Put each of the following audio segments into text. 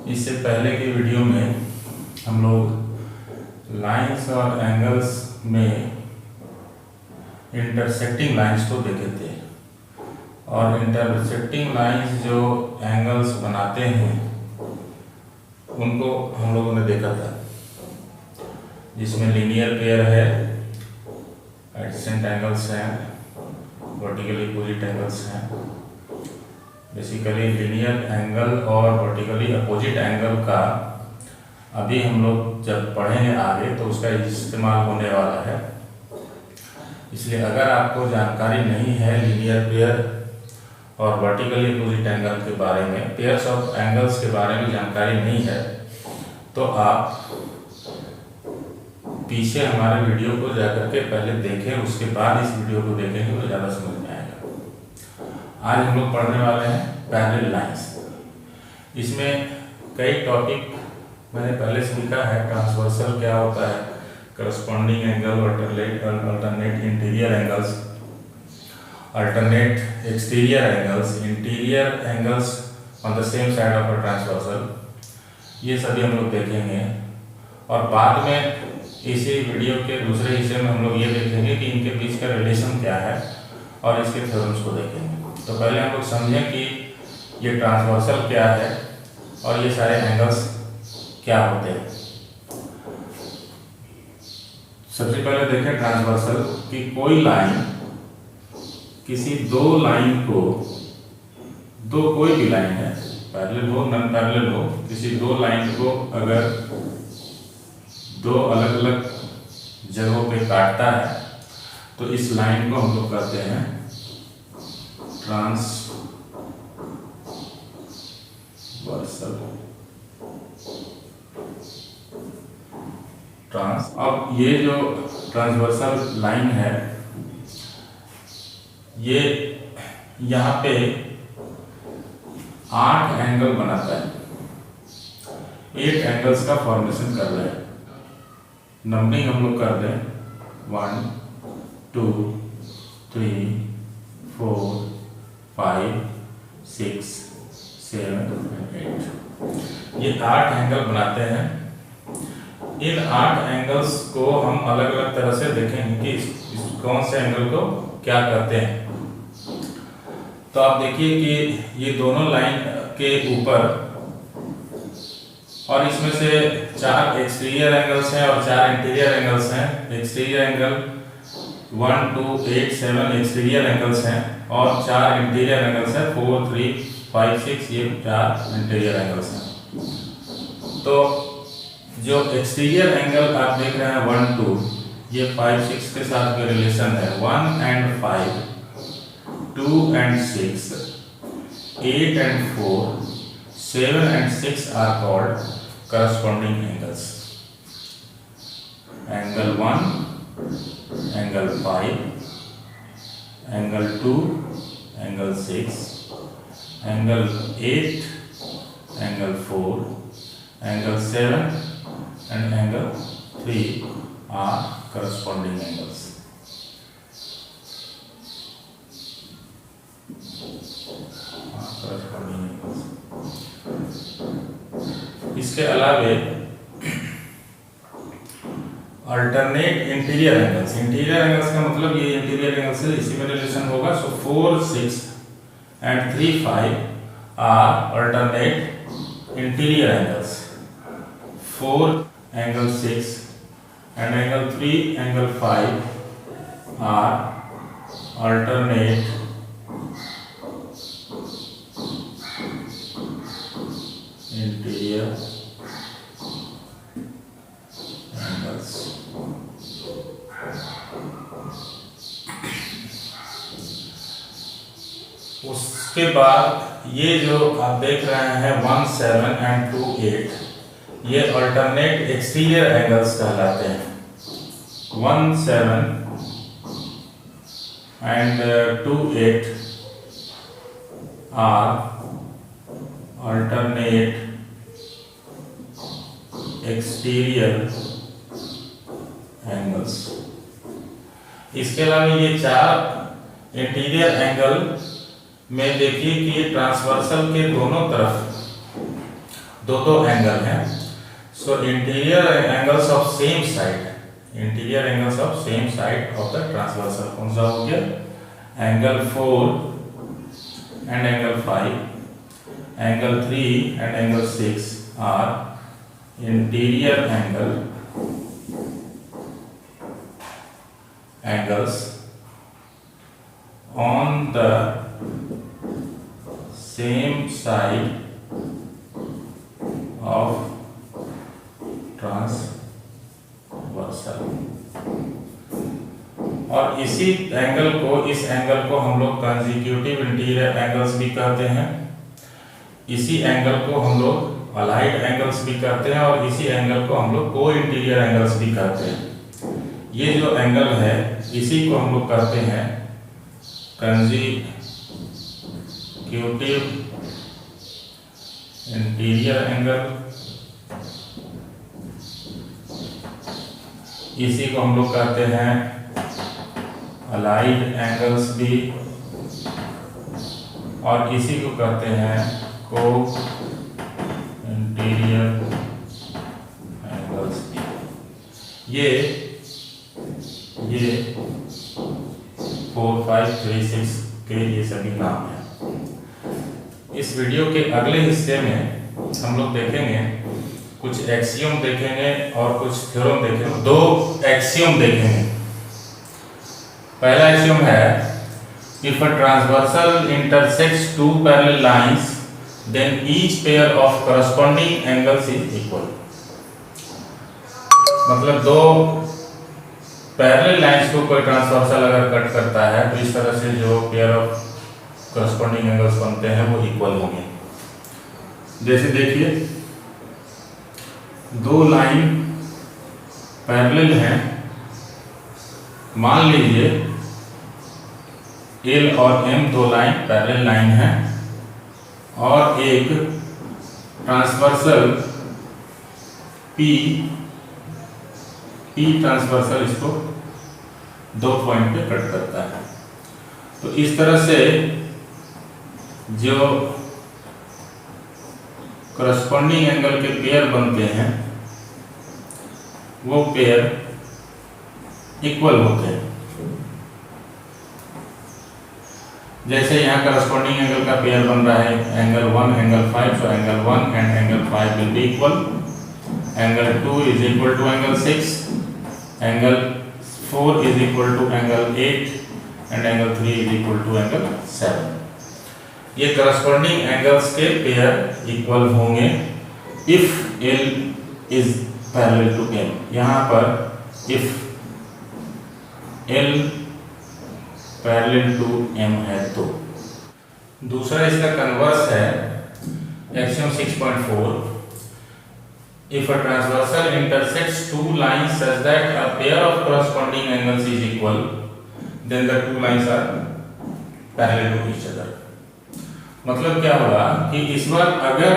इससे पहले की वीडियो में हम लोग लाइंस और एंगल्स में इंटरसेक्टिंग लाइंस को देखे थे और इंटरसेक्टिंग लाइंस जो एंगल्स बनाते हैं उनको हम लोगों ने देखा था, जिसमें लीनियर पेयर है, एडजेसेंट एंगल्स हैं, वर्टिकली अपोजिट एंगल्स हैं। बेसिकली लीनियर एंगल और वर्टिकली अपोजिट एंगल का अभी हम लोग जब पढ़ेंगे आगे तो उसका इस्तेमाल होने वाला है। इसलिए अगर आपको जानकारी नहीं है लीनियर पेयर और वर्टिकली अपोजिट एंगल के बारे में, पेयर्स ऑफ एंगल्स के बारे में जानकारी नहीं है, तो आप पीछे हमारे वीडियो को जाकर के पहले देखें, उसके बाद इस वीडियो को देखेंगे तो ज़्यादा समझ में आएगा। आज हम लोग पढ़ने वाले हैं पैरेलल लाइंस। इसमें कई टॉपिक मैंने पहले से लिखा है। ट्रांसवर्सल क्या होता है, corresponding angle, alternate interior angles, alternate exterior angles, interior angles on the same side of a transversal, ये सभी हम लोग देखेंगे। और बाद में इसी वीडियो के दूसरे हिस्से में हम लोग ये देखेंगे कि इनके बीच का रिलेशन क्या है और इसके थ्योरम्स को देखेंगे। तो पहले हम लोग समझें कि ये ट्रांसवर्सल क्या है और ये सारे एंगल्स क्या होते हैं। सबसे पहले देखें ट्रांसवर्सल कि कोई लाइन किसी दो लाइन को, दो कोई भी लाइन है, पैरेलल हो नॉन पैरेलल हो, किसी दो लाइन को अगर दो अलग अलग जगहों पे काटता है तो इस लाइन को हम लोग कहते हैं ट्रांस। अब ये जो ट्रांसवर्सल लाइन है, ये यहाँ पे 8 एंगल बनाता है, 8 एंगल्स का फॉर्मेशन कर रहे हैं। नंबरिंग हम लोग कर दें 1 2 3 4 5 6 7 8। ये 8 एंगल बनाते हैं। इन 8 एंगल्स को हम अलग अलग तरह से देखेंगे कि कौन से एंगल को क्या करते हैं। तो आप देखिए कि ये दोनों लाइन के ऊपर, और इसमें से 4 एक्सटीरियर एंगल्स हैं और 4 इंटीरियर एंगल्स हैं। एक्सटीरियर एंगल 1 2 8 7 एक्सटीरियर एंगल्स हैं और 4 इंटीरियर एंगल्स हैं 4 3 5 6, ये 4 इंटीरियर एंगल्स हैं। तो जो एक्सटीरियर एंगल आप देख रहे हैं 1 2, ये 5 6 के साथ में रिलेशन है। 1 and 5, 2 and 6, 8 and 4, 7 and 6 are called corresponding angles. Angle 1, angle 5, angle 2, angle 6, angle 8, angle 4, angle 7 and angle 3 are corresponding angles. इसके अलावे alternate interior angles, interior angles का मतलब ये इंटीरियर एंगल से इसी में रिलेशन होगा। सो 4 6 and 3 5 are alternate interior angles. 4 angle 6 and angle 3 angle 5 are alternate interior angles. उसके बाद ये जो आप देख रहे हैं 1 7 and 2 8, ये अल्टरनेट एक्सटीरियर एंगल्स कहलाते हैं। 1 7 and 2 8 are alternate exterior angles। इसके अलावा ये 4 इंटीरियर एंगल में देखिए कि ये ट्रांसवर्सल के दोनों तरफ दो एंगल हैं, so interior angles of same side, interior angles of same side of the transversal कौन सा हो गया, angle 4 and angle 5, angle 3 and angle 6 are interior angles on the same side of transversal। और इसी एंगल को, इस angle को हम लोग कंसेक्यूटिव इंटीरियर एंगल्स भी कहते हैं, इसी एंगल को हम लोग अलाइड एंगल्स भी कहते हैं, और इसी एंगल को हम लोग को इंटीरियर एंगल्स भी कहते हैं। ये जो एंगल है इसी को हम लोग कहते हैं कंसेक्यूटिव इंटीरियर एंगल, इसी को हम लोग कहते हैं अलाइड एंगल्स भी, और इसी को कहते हैं को इंटीरियर एंगल्स भी। ये 4, 5, 3, 6 के ये सभी नाम हैं। इस वीडियो के अगले हिस्से में हम लोग देखेंगे, कुछ एक्सियम देखेंगे और कुछ थ्योरम देखेंगे। 2 एक्सियम देखेंगे। पहला एक्सियम है, if a transversal intersects 2 parallel lines then each pair of corresponding angles is equal. मतलब 2 पैरेलल लाइंस को कोई ट्रांसवर्सल अगर कट करता है तो इस तरह से जो पेयर ऑफ करस्पॉन्डिंग एंगल्स बनते हैं वो इक्वल होंगे। जैसे देखिए 2 लाइन पैरेलल हैं, मान लीजिए L और M 2 लाइन पैरेलल लाइन हैं, और एक ट्रांसवर्सल P ट्रांसवर्सल इसको 2 पॉइंट पे कट करता है। तो इस तरह से जो करस्पॉन्डिंग एंगल के पेयर बनते हैं वो पेयर इक्वल होते हैं। जैसे यहाँ करस्पॉन्डिंग एंगल का पेयर बन रहा है angle 1 angle 5, so angle 1 and angle 5 will be equal, angle 2 is equal to angle 6, angle 4 is equal to angle 8 and angle 3 is equal to angle 7। ये करस्पॉन्डिंग एंगल्स के पेयर इक्वल होंगे if L is parallel to M। यहाँ पर if L parallel to M है तो। दूसरा इसका converse है axiom 6.4, if a transversal intersects 2 lines such that a pair of corresponding angles is equal then the 2 lines are parallel to each other. मतलब क्या होगा कि इस बार अगर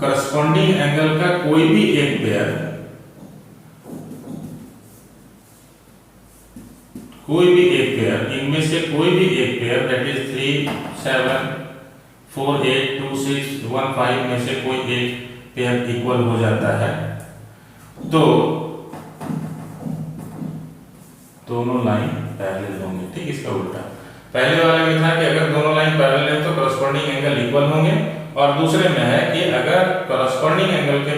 करस्पॉन्डिंग एंगल का कोई भी एक पेयर, इनमें से कोई भी एक पेयर दैट इज 3, 7, 4, 8, 2, 6, 1, 5 में से कोई एक पेयर इक्वल हो जाता है तो दोनों लाइन पैरेलल होंगे। ठीक, इसका उल्टा पहले वाले में था कि अगर दोनों लाइन पैरेलल है तो करस्पॉन्डिंग एंगल इक्वल होंगे, और दूसरे में है कि अगर करस्पॉन्डिंग एंगल के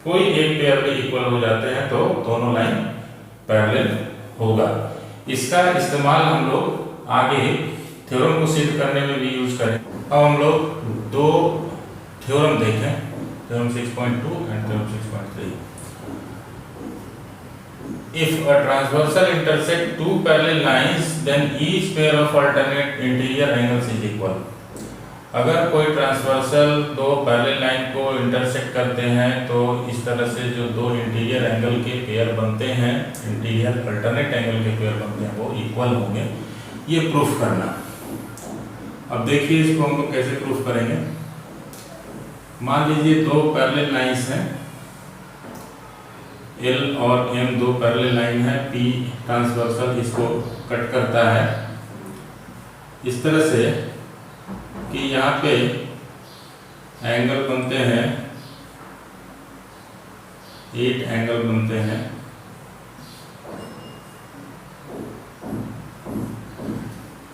कोई एक पेयर भी इक्वल हो जाते हैं तो दोनों लाइन पैरेलल होगा। इसका इस्तेमाल हम लोग आगे थ्योरम को सिद्ध करने में भी यूज करें। अब हम लोग 2 थ्योरम देखें, theorem 6.2 and theorem 6.3। If a transversal intersect 2 parallel lines, then each pair of alternate interior angles is equal। अगर कोई ट्रांसवर्सल 2 पैरेलल लाइन को इंटरसेक्ट करते हैं तो इस तरह से जो 2 इंटीरियर एंगल के पेयर बनते हैं, इंटीरियर अल्टरनेट एंगल के पेयर बनते हैं वो इक्वल होंगे। ये प्रूफ करना। अब देखिए इसको हम लोग कैसे प्रूफ करेंगे। मान लीजिए 2 पैरेलल लाइंस हैं, L और M 2 पैरेलल लाइन है, P ट्रांसवर्सल इसको कट करता है इस तरह से कि यहाँ पे एंगल बनते हैं, 8 एंगल बनते हैं।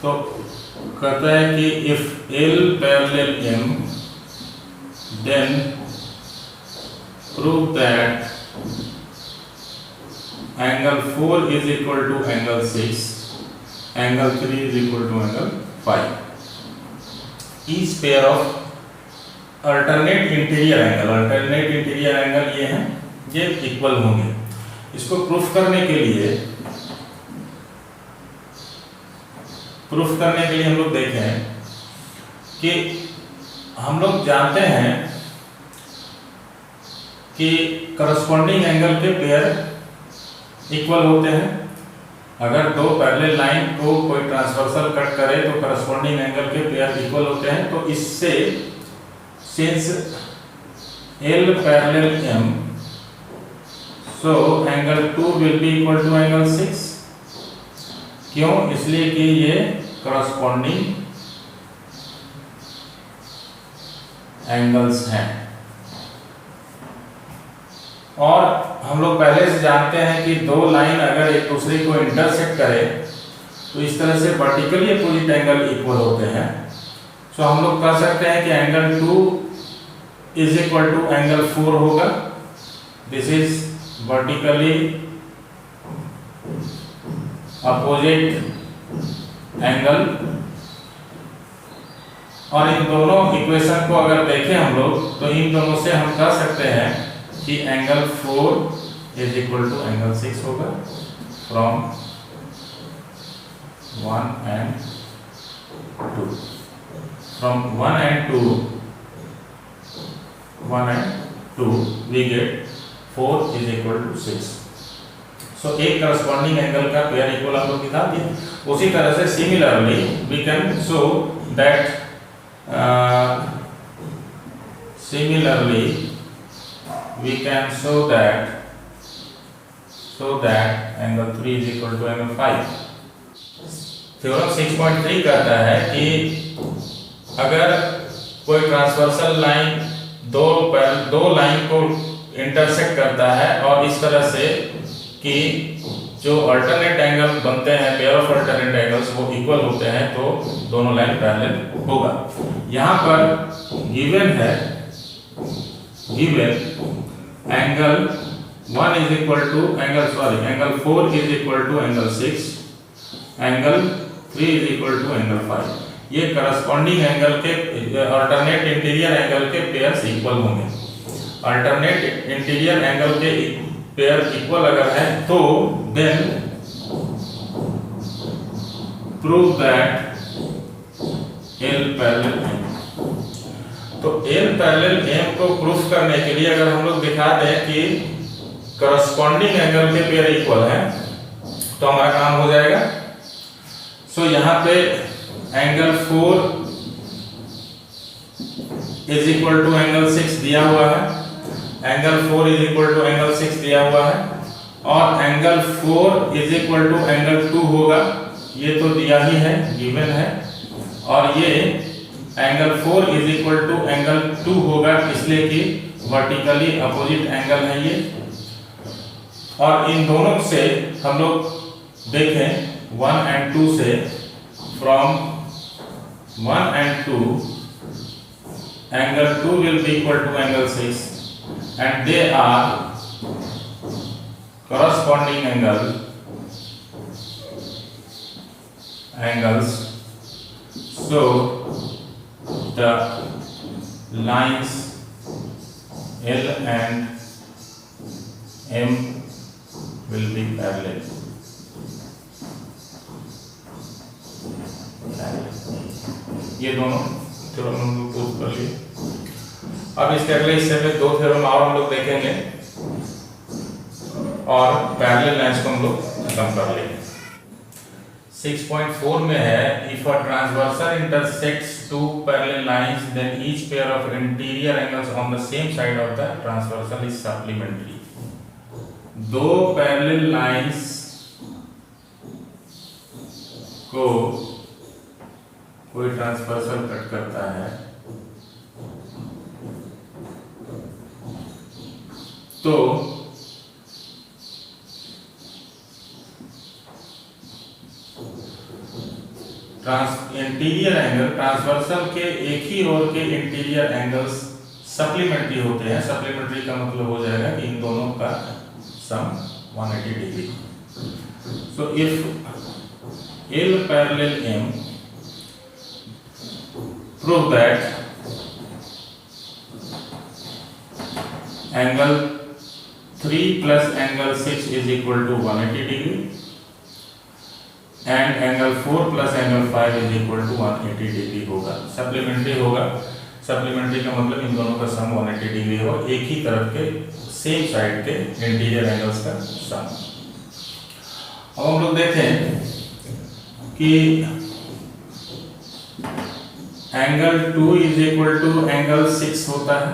तो कहता है कि if L parallel M then prove that angle 4 is equal to angle 6, angle 3 is equal to angle 5। Each pair of alternate interior angle, alternate interior angle ये हैं, ये इक्वल होंगे। इसको प्रूफ करने के लिए हम लोग देखें कि हम लोग जानते हैं कि करस्पॉन्डिंग एंगल के पेयर इक्वल होते हैं। अगर दो पैरेलल लाइन को कोई ट्रांसवर्सल कट करे तो करस्पॉन्डिंग एंगल के पेयर इक्वल होते हैं। तो इससे since L parallel M, so angle 2 will be equal to angle 6। क्यों? इसलिए कि ये करस्पॉन्डिंग एंगल्स हैं। और हम लोग पहले से जानते हैं कि दो लाइन अगर एक दूसरे को इंटरसेक्ट करे तो इस तरह से वर्टिकली अपोजिट एंगल इक्वल होते हैं। सो हम लोग कह सकते हैं कि angle 2 is equal to angle 4 होगा। This is vertically opposite angle. और इन दोनों इक्वेशन को अगर देखें हम लोग तो इन दोनों से हम कह सकते हैं कि angle 4 is equal to angle 6 होगा from 1 and 2। From 1 and 2 we get 4 is equal to 6। So एक करस्पॉन्डिंग एंगल का पेयर इक्वल हम लोग दिखा दिए। उसी तरह से similarly we can show that angle 3 is equal to angle 5। Theorem 6.3 कहता है कि अगर कोई ट्रांसवर्सल लाइन दो लाइन को इंटरसेक्ट करता है और इस तरह से कि जो अल्टरनेट एंगल बनते हैं, पेयर ऑफ अल्टरनेट एंगल्स वो इक्वल होते हैं, तो दोनों लाइन पैरेलल होगा। यहाँ पर गिवन है, angle 1 is equal to angle 4 is equal to angle 6, angle 3 is equal to angle 5। ये करस्पॉन्डिंग एंगल के अल्टरनेट इंटीरियर एंगल के पेयर्स इक्वल होंगे। अल्टरनेट इंटीरियर एंगल के पेयर इक्वल अगर है तो then prove that L parallel M। तो L parallel M को प्रूफ करने के लिए अगर हम लोग दिखा दें कि करस्पॉन्डिंग एंगल के पेयर इक्वल हैं तो हमारा काम हो जाएगा। सो यहाँ पे angle 4 is equal to angle 6 दिया हुआ है, angle 4 is equal to angle 6 दिया हुआ है, और angle 4 is equal to angle 2 होगा, ये तो दिया ही है, गिवन है। और ये angle 4 is equal to angle 2 होगा इसलिए कि वर्टिकली अपोजिट एंगल है ये। और इन दोनों से हम लोग देखें 1 and 2 से, from 1 and 2 angle 2 will be equal to angle 6 and they are corresponding angles, so the lines L and M will be parallel। ये दोनों थ्योरम हम लोग प्रूव कर लिए। अब इसके अगले हिस्से में दो थ्योरम और हम लोग देखेंगे और पैरेलल लाइंस को हम लोग खत्म कर लेंगे। 6.4 में है, if a transversal intersects two parallel lines then each pair of interior angles on the same side of the transversal is supplementary. दो पैरेलल लाइंस को कोई ट्रांसवर्सल कट करता है तो इंटीरियर एंगल ट्रांसवर्सल के एक ही ओर के इंटीरियर एंगल्स सप्लीमेंट्री होते हैं। सप्लीमेंट्री का मतलब हो जाएगा कि इन दोनों का sum 180 degree. So if L parallel M prove that angle 3 plus angle 6 is equal to 180 degree and angle 4 plus angle 5 is equal to 180 degree होगा। सप्लीमेंट्री होगा। सप्लीमेंट्री का मतलब इन दोनों का सम 180 डिग्री होगा, एक ही तरफ के सेम साइड के इंटीरियर एंगल्स का सम। अब हम लोग देखें कि angle 2 is equal to angle 6 होता है।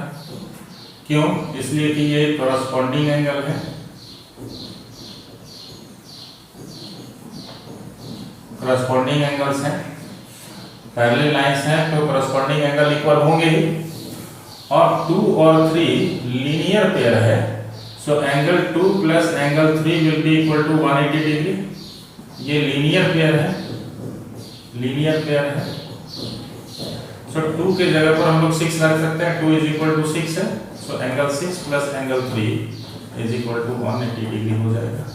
क्यों? इसलिए कि ये कॉरस्पॉन्डिंग एंगल है। कॉरस्पॉन्डिंग एंगल्स हैं, पैरेलल लाइंस हैं, तो कॉरस्पॉन्डिंग एंगल इक्वल होंगे ही। और 2 और 3 लीनियर पेयर है, so angle 2 plus angle 3 will be equal to 180 degree. ये लीनियर पेयर है, लीनियर पेयर है। सो 2 के जगह पर हम लोग 6 रख सकते हैं। 2 इज इक्वल टू 6 है, so angle 6 plus angle 3 is equal to 180 degree हो जाएगा।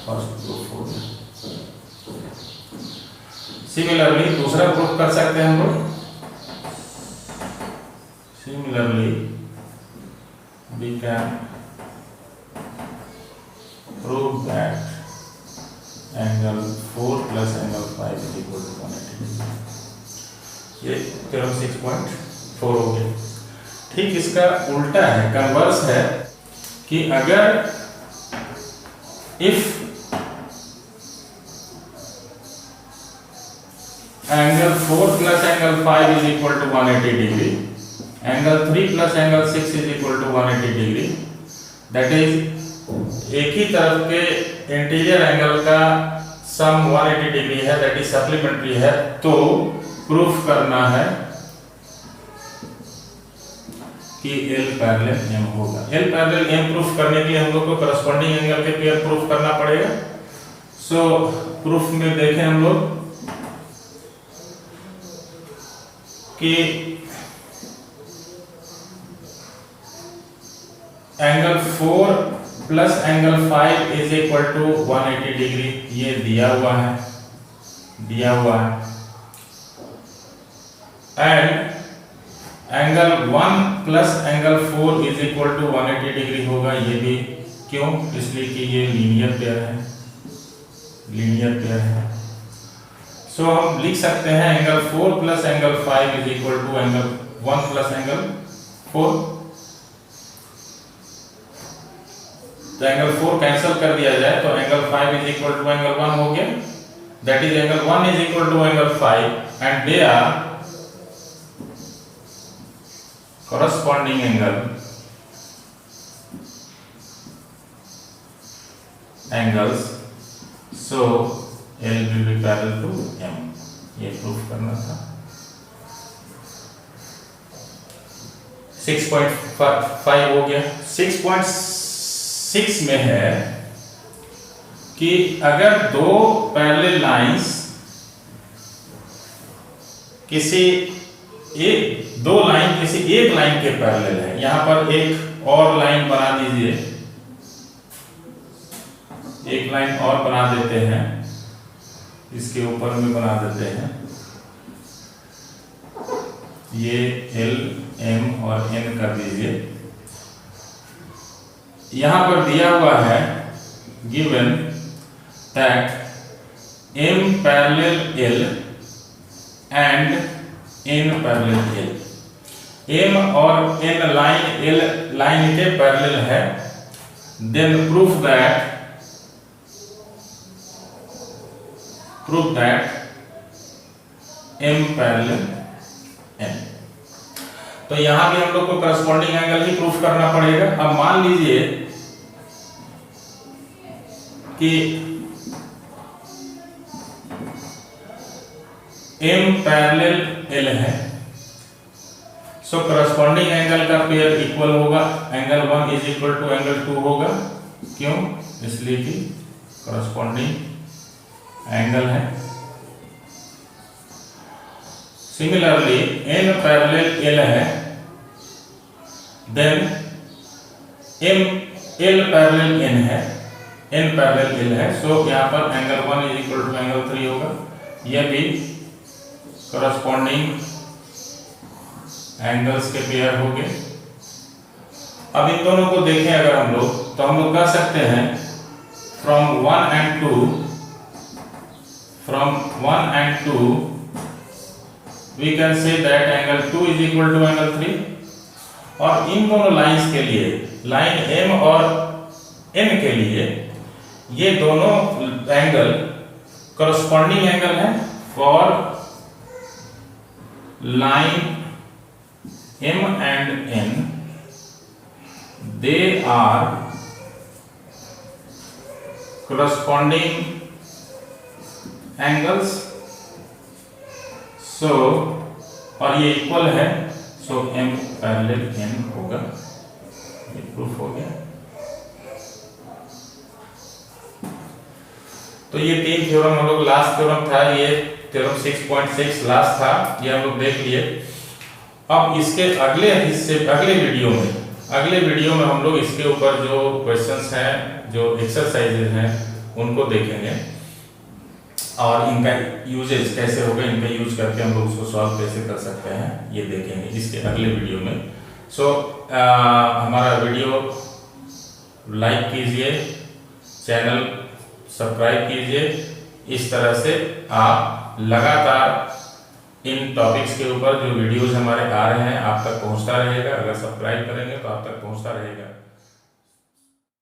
फर्स्ट प्रूफ हो गया। सिमिलरली दूसरा प्रूफ कर सकते हैं हम लोग। Similarly we can prove that angle 4 plus angle 5 is equal to 180। ये थ्योरम 6.4 हो गया। ठीक इसका उल्टा है, कन्वर्स है कि अगर if angle 4 plus angle 5 is equal to 180 degree, angle 3 plus angle 6 is equal to 180 degree, that is एक ही तरफ के इंटीरियर एंगल का सम 180 डिग्री है, दैट इज सप्लीमेंट्री है। तो प्रूफ करना है कि L पैरेलल M होगा। L पैरेलल M प्रूफ करने के लिए हम लोग को कॉरस्पॉन्डिंग एंगल के पेयर प्रूफ करना पड़ेगा। सो प्रूफ में देखें हम लोग कि angle 4 plus angle 5 is equal to 180 degree, ये दिया हुआ है, दिया हुआ है। And angle 1 plus angle 4 is equal to 180 degree होगा, ये भी। क्यों? इसलिए कि ये लीनियर पेयर है, लीनियर पेयर है। सो हम लिख सकते हैं angle 4 plus angle 5 is equal to angle 1 plus angle 4। तो एंगल 4 कैंसिल कर दिया जाए तो angle 5 is equal to angle 1 हो गया, that is angle 1 is equal to angle 5 and they are corresponding angle angles, so L will be parallel to M। ये proof करना था। 6.5 हो गया। 6.6 में है कि अगर दो पैरेलल लाइंस किसी दो लाइन किसी एक लाइन के पैरेलल है, यहां पर एक और लाइन बना दीजिए, एक लाइन और बना देते हैं, इसके ऊपर में बना देते हैं। ये L, M और N कर दीजिए। यहां पर दिया हुआ है given that M parallel L and N parallel L। M और N लाइन L लाइन के पैरेलल है, then proof that M parallel N। तो यहां भी हम लोग को करस्पॉन्डिंग एंगल ही प्रूफ करना पड़ेगा। अब मान लीजिए कि M पैरेलल L है, सो करस्पॉन्डिंग एंगल का पेयर इक्वल होगा, angle 1 is equal to angle 2 होगा। क्यों? इसलिए कि करस्पॉन्डिंग एंगल है। सिमिलरली n पैरेलल l है, देन l पैरेलल n है, n पैरेलल l है, सो यहाँ पर angle 1 is equal to angle 3 होगा। यह भी करस्पॉन्डिंग एंगल्स के पेयर हो गए। अब इन दोनों को देखें अगर हम लोग, तो हम लोग कह सकते हैं from 1 and 2 we can say that angle 2 is equal to angle 3। और इन दोनों लाइंस के लिए, लाइन m और n के लिए, ये दोनों एंगल करस्पॉन्डिंग एंगल है for line m and n, they are corresponding angles। सो और ये इक्वल है, सो m पैरेलल n होगा। ये प्रूफ हो गया। तो ये 3 थ्योरम हम लोग, लास्ट थ्योरम था ये थ्योरम 6.6 लास्ट था, ये हम लोग देख लिए। अब इसके अगले हिस्से, अगले वीडियो में हम लोग इसके ऊपर जो क्वेश्चंस हैं, जो एक्सरसाइजेज हैं, उनको देखेंगे और इनका यूजेज कैसे होगा, इनका यूज करके हम लोग उसको सॉल्व कैसे कर सकते हैं, ये देखेंगे इसके अगले वीडियो में। सो हमारा वीडियो लाइक कीजिए, चैनल सब्सक्राइब कीजिए। इस तरह से आप लगातार इन टॉपिक्स के ऊपर जो वीडियोस हमारे आ रहे हैं आप तक पहुंचता रहेगा। अगर सब्सक्राइब करेंगे तो आप तक पहुंचता रहेगा।